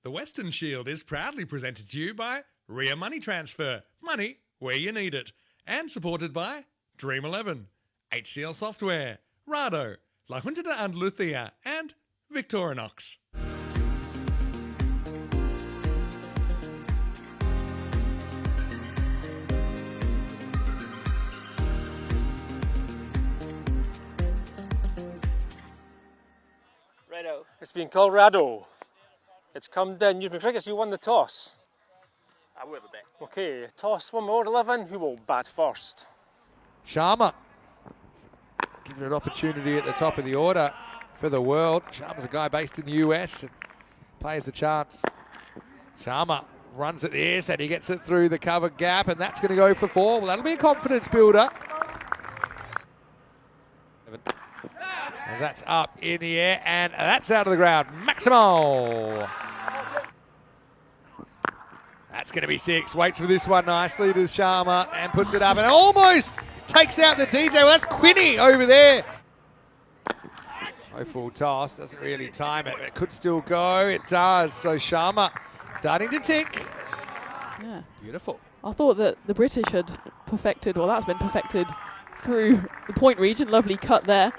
The Weston Shield is proudly presented to you by Ria Money Transfer, money where you need it, and supported by Dream 11, HCL Software, Rado, La Junta de Andalucía, and Victorinox. Righto. It's been called Rado. It's come down. You McGregor, you won the toss. I will bet. Okay, toss 1 more 11. Who will bat first? Sharma. Given an opportunity at the top of the order for the world. Sharma's a guy based in the US and plays a chance. Sharma runs at the air and he gets it through the cover gap, and that's going to go for 4. Well, that'll be a confidence builder. As that's up in the air, and that's out of the ground. Maximo. That's going to be 6. Waits for this one nicely to Sharma and puts it up and almost takes out the DJ. Well, that's Quinny over there. No full toss. Doesn't really time it. It could still go. It does. So Sharma starting to tick. Yeah. Beautiful. I thought that the British had perfected, well, that's been perfected through the point region. Lovely cut there.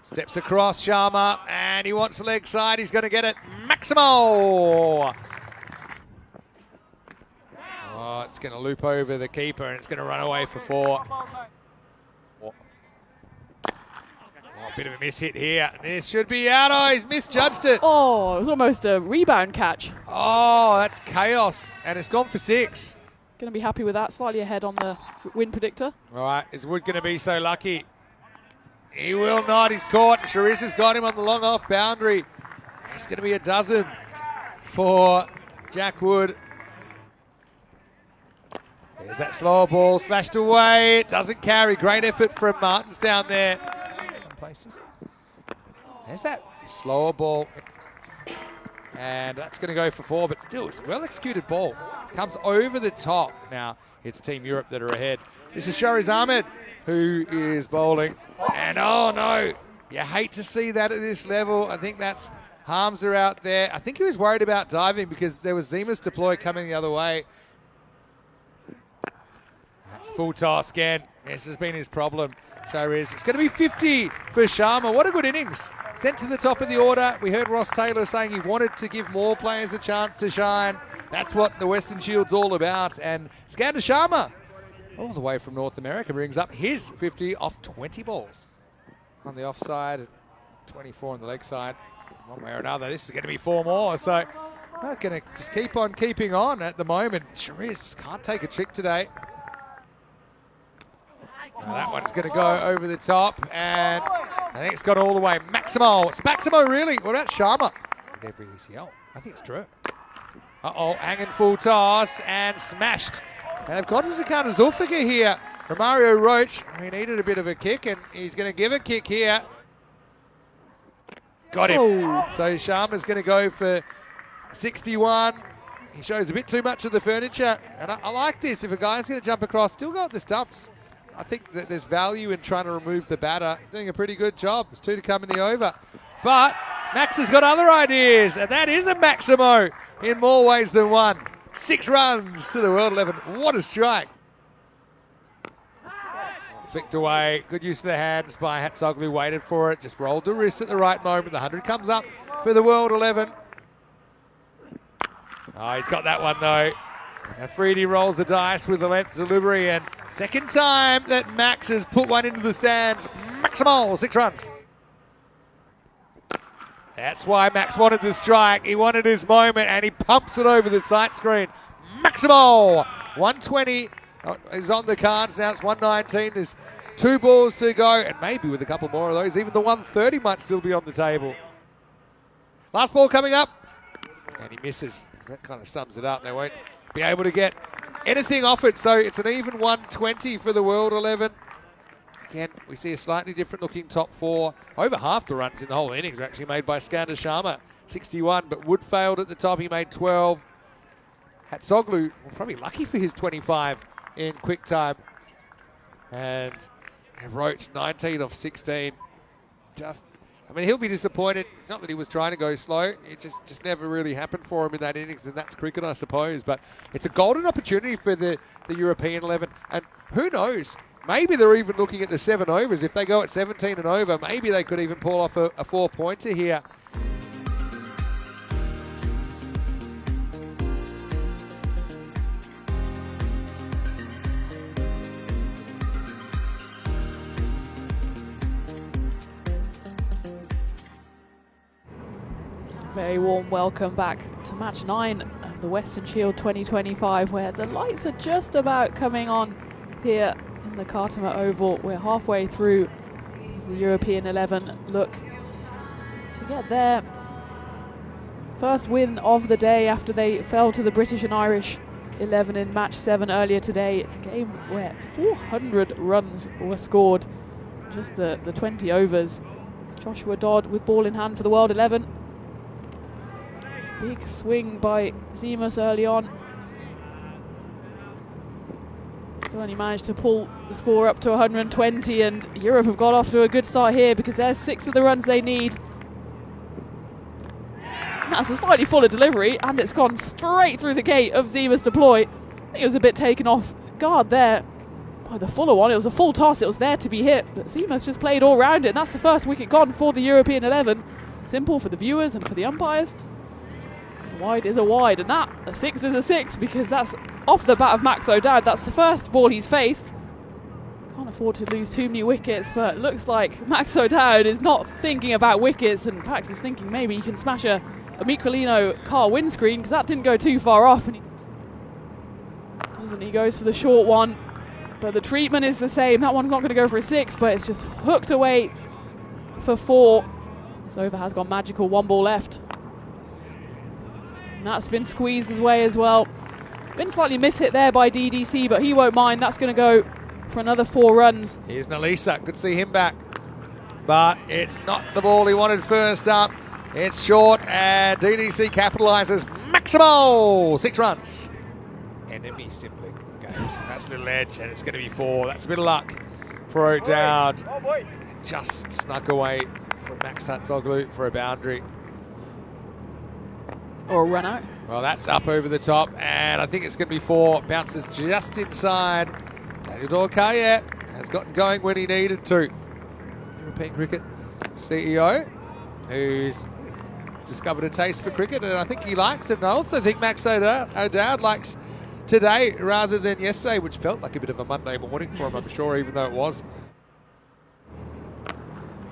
Steps across Sharma, and he wants the leg side. He's going to get it. Maximo! Oh, it's going to loop over the keeper, and it's going to run away for 4. Oh, a bit of a miss hit here. This should be out. Oh, he's misjudged it. Oh, it was almost a rebound catch. Oh, that's chaos, and it's gone for 6. Going to be happy with that. Slightly ahead on the win predictor. All right, is Wood going to be so lucky? He will not. He's caught. Charissa's got him on the long off boundary. It's going to be a dozen for Jack Wood. There's that slower ball slashed away. It doesn't carry. Great effort from Martins down there. Some places. There's that slower ball. And that's going to go for 4, but still, it's a well-executed ball. Comes over the top. Now, it's Team Europe that are ahead. This is Shariz Ahmed, who is bowling. And oh no, you hate to see that at this level. I think that's Harmser out there. I think he was worried about diving because there was Zima's deploy coming the other way. That's full toss again. This has been his problem, Shariz. It's going to be 50 for Sharma. What a good innings. Sent to the top of the order. We heard Ross Taylor saying he wanted to give more players a chance to shine. That's what the Western Shield's all about. And Skander Sharma, all the way from North America, brings up his 50 off 20 balls. On the offside, 24 on the leg side. One way or another, this is going to be 4 more. So we're going to just keep on keeping on at the moment. Shariz can't take a trick today. Now that one's going to go over the top, and I think it's got all the way. Maximo. It's Maximo, really. What about Sharma? Every ECL. I think it's true. Uh-oh, hanging full toss and smashed. And they've got to counter Zulfiqar here. Romario Roach, he needed a bit of a kick, and he's going to give a kick here. Got him. Oh. So Sharma's going to go for 61. He shows a bit too much of the furniture. And I like this. If a guy's going to jump across, still got the stumps. I think that there's value in trying to remove the batter. Doing a pretty good job. There's 2 to come in the over. But Max has got other ideas, and that is a Maximo in more ways than one. 6 runs to the World 11. What a strike. Flicked away. Good use of the hands by Hatsoglu. Waited for it. Just rolled the wrist at the right moment. The 100 comes up for the World 11. Oh, he's got that one though. Afridi rolls the dice with the length delivery, and second time that Max has put one into the stands. Maximo, 6 runs. That's why Max wanted the strike. He wanted his moment, and he pumps it over the sight screen. Maximo, 120 is on the cards now. It's 119. There's 2 balls to go, and maybe with a couple more of those, even the 130 might still be on the table. Last ball coming up, and he misses. That kind of sums it up. They won't be able to get anything off it, so it's an even 120 for the World 11. Again, we see a slightly different looking top 4. Over half the runs in the whole innings are actually made by Skander Sharma, 61, but Wood failed at the top. He made 12. Hatsoglu, probably lucky for his 25 in quick time. And Roach, 19 off 16. Just I mean, he'll be disappointed. It's not that he was trying to go slow. It just never really happened for him in that innings, and that's cricket, I suppose. But it's a golden opportunity for the European 11. And who knows? Maybe they're even looking at the 7 overs. If they go at 17 and over, maybe they could even pull off a 4-pointer here. Very warm welcome back to match 9 of the Western Shield 2025, where the lights are just about coming on here in the Khartoum Oval. We're halfway through the European 11 look to get their first win of the day after they fell to the British and Irish 11 in match 7 earlier today. A game where 400 runs were scored, just the 20 overs. It's Joshua Dodd with ball in hand for the World 11. Big swing by Zemus early on. Still only managed to pull the score up to 120, and Europe have got off to a good start here because there's 6 of the runs they need. And that's a slightly fuller delivery, and it's gone straight through the gate of Zemus deploy. I think it was a bit taken off guard there by the fuller one. It was a full toss, it was there to be hit, but Zemus just played all round it, and that's the first wicket gone for the European 11. Simple for the viewers and for the umpires. Wide is a wide, and that, a 6 is a 6, because that's off the bat of Max O'Dowd. That's the first ball he's faced. Can't afford to lose too many wickets, but it looks like Max O'Dowd is not thinking about wickets. In fact, he's thinking maybe he can smash a Michelino car windscreen, because that didn't go too far off. And he goes for the short one, but the treatment is the same. That one's not going to go for a 6, but it's just hooked away for 4. This over has gone magical, 1 ball left. And that's been squeezed his way as well. Been slightly mishit there by DDC, but he won't mind. That's going to go for another 4 runs. Here's Nalisa. Good to see him back. But it's not the ball he wanted first up. It's short, and DDC capitalises. Maximal! 6 runs. Enemy sibling games. That's a little edge, and it's going to be 4. That's a bit of luck for O'Dowd. Just snuck away from Max Hatzoglu for a boundary. Or a run out. Well, that's up over the top, and I think it's going to be 4. Bounces just inside. Daniel Dorkaya has gotten going when he needed to. European Cricket CEO, who's discovered a taste for cricket, and I think he likes it. And I also think Max O'Dowd likes today rather than yesterday, which felt like a bit of a Monday morning for him, I'm sure, even though it was.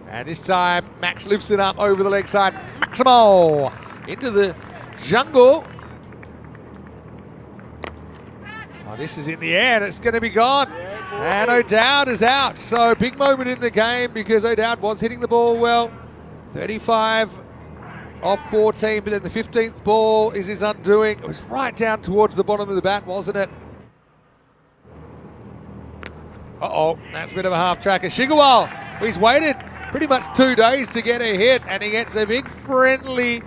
And this time, Max lifts it up over the leg side. Maximal into the jungle. Oh, this is in the air, and it's going to be gone. And O'Dowd is out. So big moment in the game because O'Dowd was hitting the ball well. 35 off 14, but then the 15th ball is his undoing. It was right down towards the bottom of the bat, wasn't it? Uh-oh, that's a bit of a half-tracker. Shigawal, he's waited pretty much 2 days to get a hit, and he gets a big friendly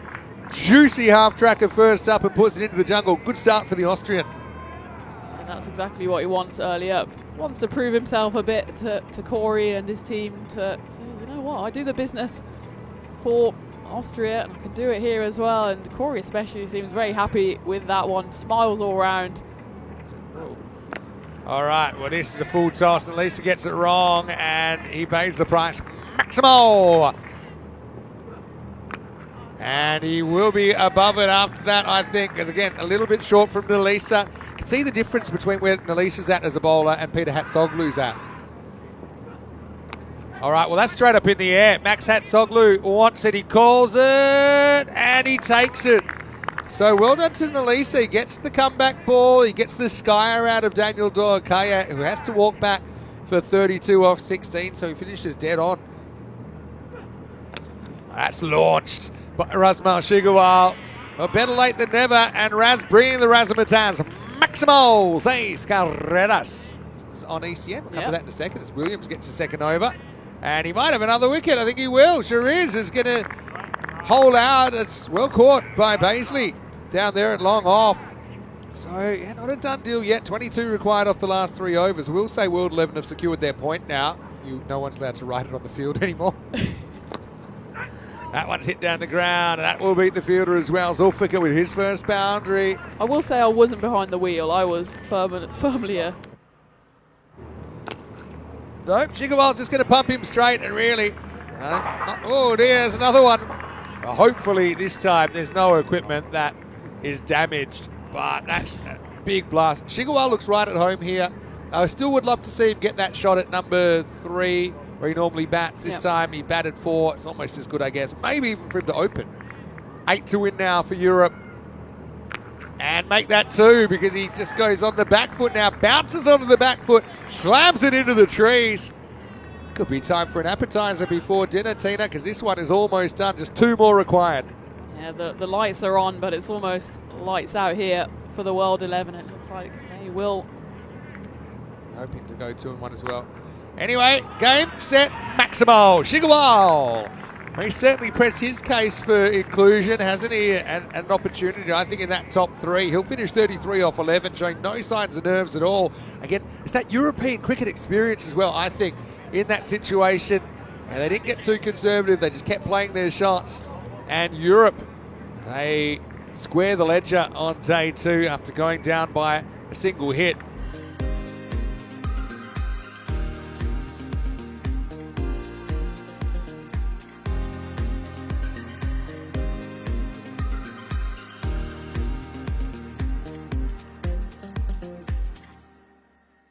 juicy half-tracker first up and puts it into the jungle. Good start for the Austrian. And that's exactly what he wants early up. Wants to prove himself a bit to Corey and his team to say, you know what, I do the business for Austria and I can do it here as well. And Corey especially seems very happy with that one. Smiles all round. All right, well, this is a full toss, and Lisa gets it wrong, and he pays the price. Maximal! And he will be above it after that, I think, because again, a little bit short from Nalisa. You can see the difference between where Nalisa's at as a bowler and Peter Hatzoglu's at. All right, well, that's straight up in the air. Max Hatzoglu wants it, he calls it, and he takes it. So well done to Nalisa. He gets the comeback ball, he gets the skyer out of Daniel Dorkaya, who has to walk back for 32 off 16, so he finishes dead on. That's launched by Razmal Shigawal. Well, better late than never, and Raz bringing the razzmatazz. Maximal 6 carreras. It's on ECN. We'll come to that in a second as Williams gets a second over. And he might have another wicket. I think he will. Sure is. Is going to hold out. It's well caught by Baisley down there at long off. So, yeah, not a done deal yet. 22 required off the last 3 overs. We'll say World 11 have secured their point now. No one's allowed to write it on the field anymore. That one's hit down the ground, and that will beat the fielder as well. Zulfikar with his first boundary. I will say I wasn't behind the wheel. I was firmly a... Nope, Shigawa's just going to pump him straight, and really... oh dear, there's another one. Well, hopefully this time there's no equipment that is damaged, but that's a big blast. Shigawa looks right at home here. I still would love to see him get that shot at number 3, where he normally bats. This time he batted 4. It's almost as good, I guess. Maybe even for him to open. 8 to win now for Europe. And make that 2, because he just goes on the back foot now. Bounces onto the back foot. Slams it into the trees. Could be time for an appetizer before dinner, Tina, because this one is almost done. Just 2 more required. Yeah, the lights are on, but it's almost lights out here for the World 11. It looks like they will. Hoping to go 2 and 1 as well. Anyway, game, set, Maximo. Shigawa. He certainly pressed his case for inclusion, hasn't he? And an opportunity, I think, in that top 3. He'll finish 33 off 11, showing no signs of nerves at all. Again, it's that European cricket experience as well, I think, in that situation. And they didn't get too conservative. They just kept playing their shots. And Europe, they square the ledger on day 2 after going down by a single hit.